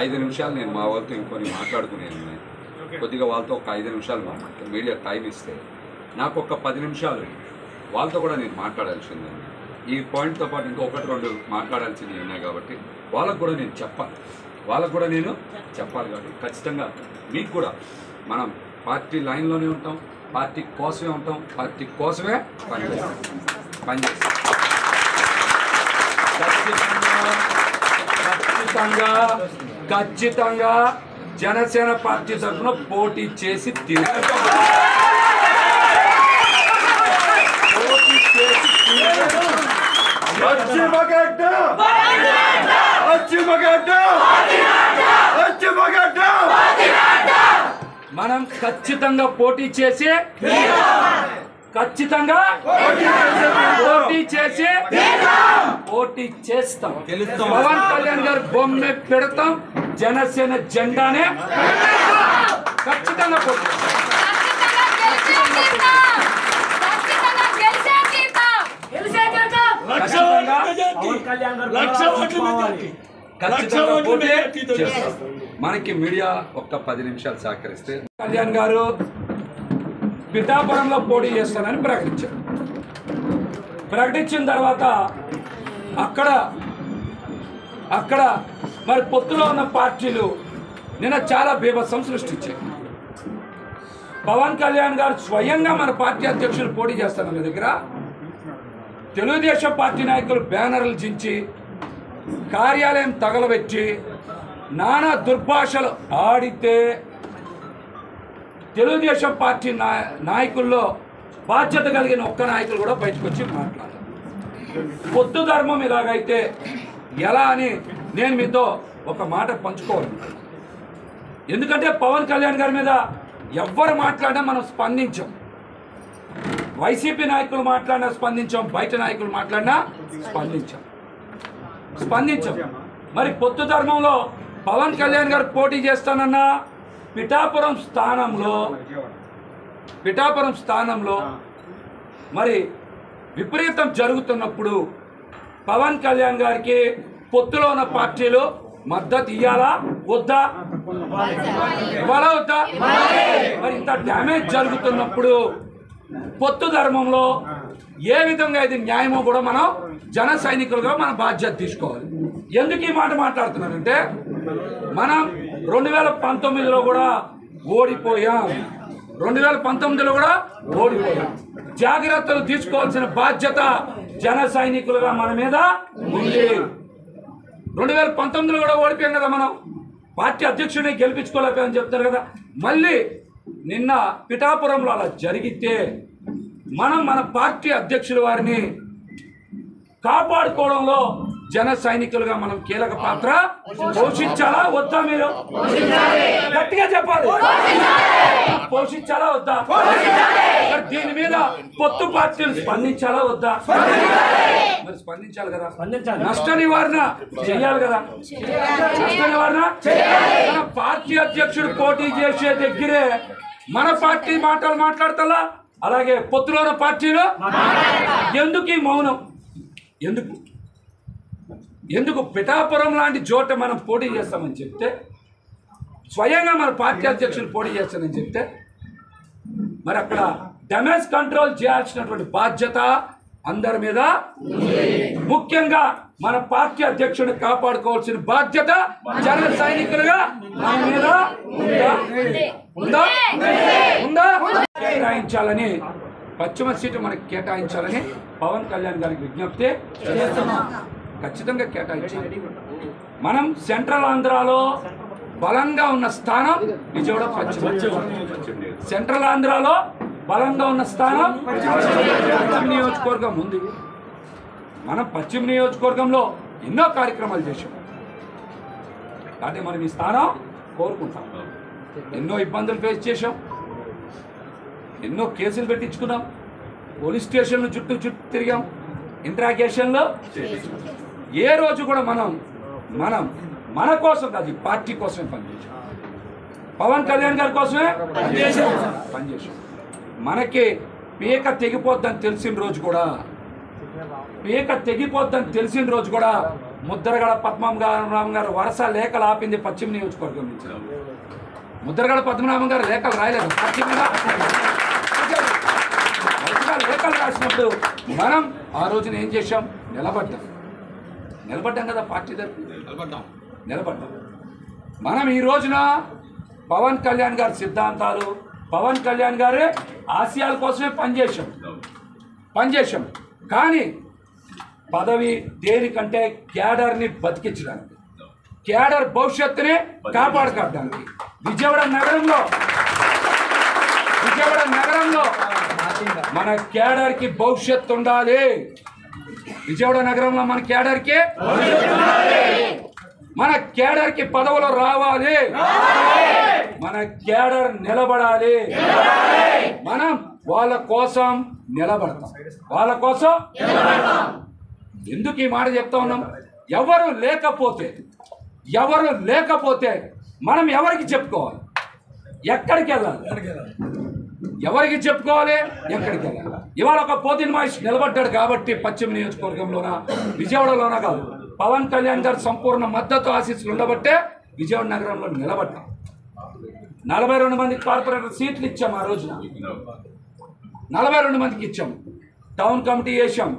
ఐదు నిమిషాలు నేను మా వాళ్ళతో ఇంకొని మాట్లాడుకునేది కొద్దిగా వాళ్ళతో ఒక 5 నిమిషాలు మాట్లాడతాను. మీడియా టైం ఇస్తే నాకు ఒక 10 నిమిషాలు వాళ్ళతో కూడా నేను మాట్లాడాల్సింది. ఈ పాయింట్తో పాటు ఇంకా 1-2 మాట్లాడాల్సినవి ఉన్నాయి కాబట్టి వాళ్ళకు కూడా నేను చెప్పాలి కాబట్టి ఖచ్చితంగా మీకు కూడా మనం పార్టీ లైన్లోనే ఉంటాం, పార్టీ కోసమే ఉంటాం, పార్టీ కోసమే పనిచేస్తాం. ఖచ్చితంగా జనసేన పార్టీ తరఫున పోటీ చేసి మనం ఖచ్చితంగా పోటీ చేసి పోటీ చేస్తాం. పవన్ కళ్యాణ్ గారు బొమ్మే పెడతాం, జనసేన జెండానే ఖచ్చితంగా పోటీ మనకి మీడియా ఒక్క 10 నిమిషాలు సహకరిస్తే కళ్యాణ్ గారు పిఠాపురంలో పోటీ చేస్తానని ప్రకటించిన తర్వాత అక్కడ మరి పొత్తులో ఉన్న పార్టీలు నిన్న చాలా బీభత్సం సృష్టించాయి. పవన్ కళ్యాణ్ గారు స్వయంగా మన పార్టీ అధ్యక్షులు పోటీ చేస్తానన్న దగ్గర తెలుగుదేశం పార్టీ నాయకులు బ్యానర్లు చించి కార్యాలయం తగలబెట్టి నానా దుర్భాషలు ఆడితే తెలుగుదేశం పార్టీ నాయకుల్లో బాధ్యత కలిగిన ఒక్క నాయకులు కూడా బయటకు వచ్చి మాట్లాడారు. పొత్తు ధర్మం ఇలాగైతే ఎలా అని నేను మీతో ఒక మాట పంచుకోవాలి. ఎందుకంటే పవన్ కళ్యాణ్ గారి మీద ఎవ్వరు మాట్లాడినా మనం స్పందించాం. వైసీపీ నాయకులు మాట్లాడినా స్పందించాం, బయట నాయకులు మాట్లాడినా స్పందించాం. మరి పొత్తు ధర్మంలో పవన్ కళ్యాణ్ గారు పోటీ చేస్తానన్న పిఠాపురం స్థానంలో మరి విపరీతం జరుగుతున్నప్పుడు పవన్ కళ్యాణ్ గారికి పొత్తులో ఉన్న పార్టీలు మద్దతు ఇవ్వాలా వద్దా? మరి ఇంత డ్యామేజ్ జరుగుతున్నప్పుడు పొత్తు ధర్మంలో ఏ విధంగా ఇది న్యాయమో కూడా మనం జన సైనికులుగా మన బాధ్యత తీసుకోవాలి. ఎందుకు ఈ మాట మాట్లాడుతున్నానంటే మనం 2019లో కూడా ఓడిపోయాం. 2019లో కూడా ఓడిపోయాం. జాగ్రత్తలు తీసుకోవాల్సిన బాధ్యత జన సైనికులుగా మన మీద ఉంది. 2019లో కూడా ఓడిపోయాం కదా, మనం పార్టీ అధ్యక్షుడిని గెలిపించుకోలేకపోయామని చెప్తారు కదా. మళ్ళీ నిన్న పిఠాపురంలో అలా జరిగితే మనం మన పార్టీ అధ్యక్షుల వారిని కాపాడుకోవడంలో జన సైనికులుగా మనం కీలక పాత్ర పోషించాలా వద్దా? మీరు గట్టిగా చెప్పాలి. పోషించాలా వద్దా? దీని మీద పొత్తు పార్టీలు స్పందించాలా వద్దా? మరి స్పందించాలి కదా. నష్ట నివారణ చేయాలి కదా. నష్ట నివారణ మన పార్టీ అధ్యక్షుడు పోటీ చేసే దగ్గరే మన పార్టీ మాటలు మాట్లాడతా, అలాగే పొత్తులోని పార్టీలో ఎందుకు ఈ మౌనం? ఎందుకు పిఠాపురం లాంటి చోట మనం పోటీ చేస్తామని చెప్తే, స్వయంగా మన పార్టీ అధ్యక్షులు పోటీ చేస్తామని చెప్తే, మరి అక్కడ డ్యామేజ్ కంట్రోల్ చేయాల్సినటువంటి బాధ్యత అందరి మీద, ముఖ్యంగా మన పార్టీ అధ్యక్షుడిని కాపాడుకోవాల్సిన బాధ్యత జన సైనికులుగా మన మీద ఉందా? కేటాయించాలని, పశ్చిమ సీటు మనకి కేటాయించాలని పవన్ కళ్యాణ్ గారికి విజ్ఞప్తి చేస్తున్నాం. ఖచ్చితంగా కేటాయించాలి. మనం సెంట్రల్ ఆంధ్రాలో బలంగా ఉన్న స్థానం విజయవాడ పశ్చిమ. సెంట్రల్ ఆంధ్రాలో బలంగా ఉన్న స్థానం పశ్చిమ నియోజకవర్గం ఉంది. మనం పశ్చిమ నియోజకవర్గంలో ఎన్నో కార్యక్రమాలు చేసాం కాబట్టి మనం ఈ స్థానం కోరుకుంటాం. ఎన్నో ఇబ్బందులు ఫేస్ చేసాం, ఎన్నో కేసులు పెట్టించుకున్నాం, పోలీస్ స్టేషన్లు చుట్టూ తిరిగాం, ఇంట్రాగేషన్లో. ఏ రోజు కూడా మనం మన కోసం కాదు, పార్టీ కోసమే పనిచేసాం. పవన్ కళ్యాణ్ గారి కోసమే పనిచేసాం. మనకి పీక తెగిపోద్దని తెలిసిన రోజు కూడా ముద్రగడ పద్మనాభం గారు వరుస లేఖలు ఆపింది పశ్చిమ నియోజకవర్గం నుంచి. ముద్రగడ పద్మనాభం గారు లేఖలు రాయలేదు పార్టీ మీద. లేఖలు రాసినప్పుడు మనం ఆ రోజున ఏం చేశాం? నిలబడ్డాం కదా. పార్టీ తరఫున నిలబడ్డాం. మనం ఈ రోజున పవన్ కళ్యాణ్ గారి సిద్ధాంతాలు, పవన్ కళ్యాణ్ గారి ఆశయాల కోసమే పనిచేశాం. కానీ పదవి దేనికంటే క్యాడర్ని బతికించడానికి, క్యాడర్ భవిష్యత్తుని కాపాడుకోవడానికి. విజయవాడ నగరంలో మన క్యాడర్కి భవిష్యత్తు ఉండాలి. విజయవాడ నగరంలో మన క్యాడర్కి పదవులు రావాలి. మన క్యాడర్ నిలబడాలి. మనం వాళ్ళ కోసం నిలబడతాం. ఎందుకు ఈ మాట చెప్తా ఉన్నాం? ఎవరు లేకపోతే మనం ఎవరికి చెప్పుకోవాలి? ఎక్కడికి వెళ్ళాలి? ఎవరికి చెప్పుకోవాలి? ఎక్కడికి వెళ్ళాలి? ఇవాళ ఒక పోతిన్ మహేష్ నిలబడ్డాడు కాబట్టి పశ్చిమ నియోజకవర్గంలోన, విజయవాడలోన కాదు, పవన్ కళ్యాణ్ గారు సంపూర్ణ మద్దతు ఆశీస్సులు ఉండబట్టే విజయవాడ నగరంలో నిలబడ్డాం. 42 మందికి కార్పొరేటర్ సీట్లు ఇచ్చాం. ఆ రోజున 42 మందికి ఇచ్చాం. టౌన్ కమిటీ వేసాం,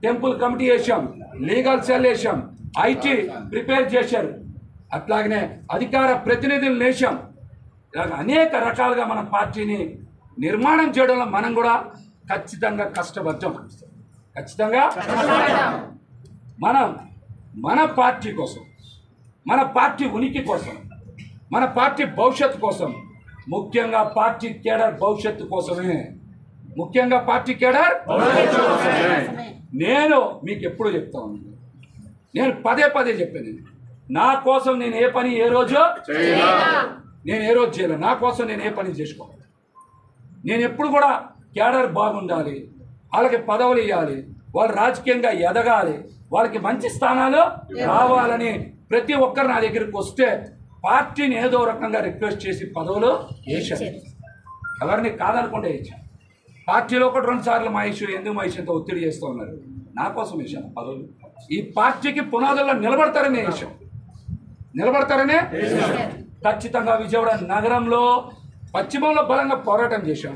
టెంపుల్ కమిటీ వేసాం, లీగల్ సెల్ వేసాం, ఐటీ ప్రిపేర్ చేశారు, అట్లాగనే అధికార ప్రతినిధులు వేసాం. ఇలాగ అనేక రకాలుగా మన పార్టీని నిర్మాణం చేయడంలో మనం కూడా ఖచ్చితంగా కష్టపడ్డాం. మనం మన పార్టీ కోసం, మన పార్టీ ఉనికి కోసం, మన పార్టీ భవిష్యత్తు కోసం, ముఖ్యంగా పార్టీ కేడర్ భవిష్యత్తు కోసమే, నేను మీకు ఎప్పుడు చెప్తా ఉన్నాను, నేను పదే చెప్పాను, నా కోసం నేను ఏ పని ఏ రోజు చేయలేదు. నా కోసం నేను ఏ పని చేసుకోవాలి. నేను ఎప్పుడు కూడా క్యాడర్ బాగుండాలి, వాళ్ళకి పదవులు ఇవ్వాలి, వాళ్ళు రాజకీయంగా ఎదగాలి, వాళ్ళకి మంచి స్థానాలు రావాలని ప్రతి ఒక్కరు నా దగ్గరికి వస్తే పార్టీని ఏదో రకంగా రిక్వెస్ట్ చేసి పదవులు వేశాను. ఎవరిని కాదనుకుంటే వేసాను. పార్టీలో ఒకటి 2 సార్లు ఎందుకు మహేష్ ఎంత ఒత్తిడి చేస్తూ ఉన్నారు, నా కోసం వేశాను పదవులు. ఈ పార్టీకి పునాదుల్లో నిలబడతారనే ఖచ్చితంగా విజయవాడ నగరంలో పశ్చిమంలో బలంగా పోరాటం చేశాం.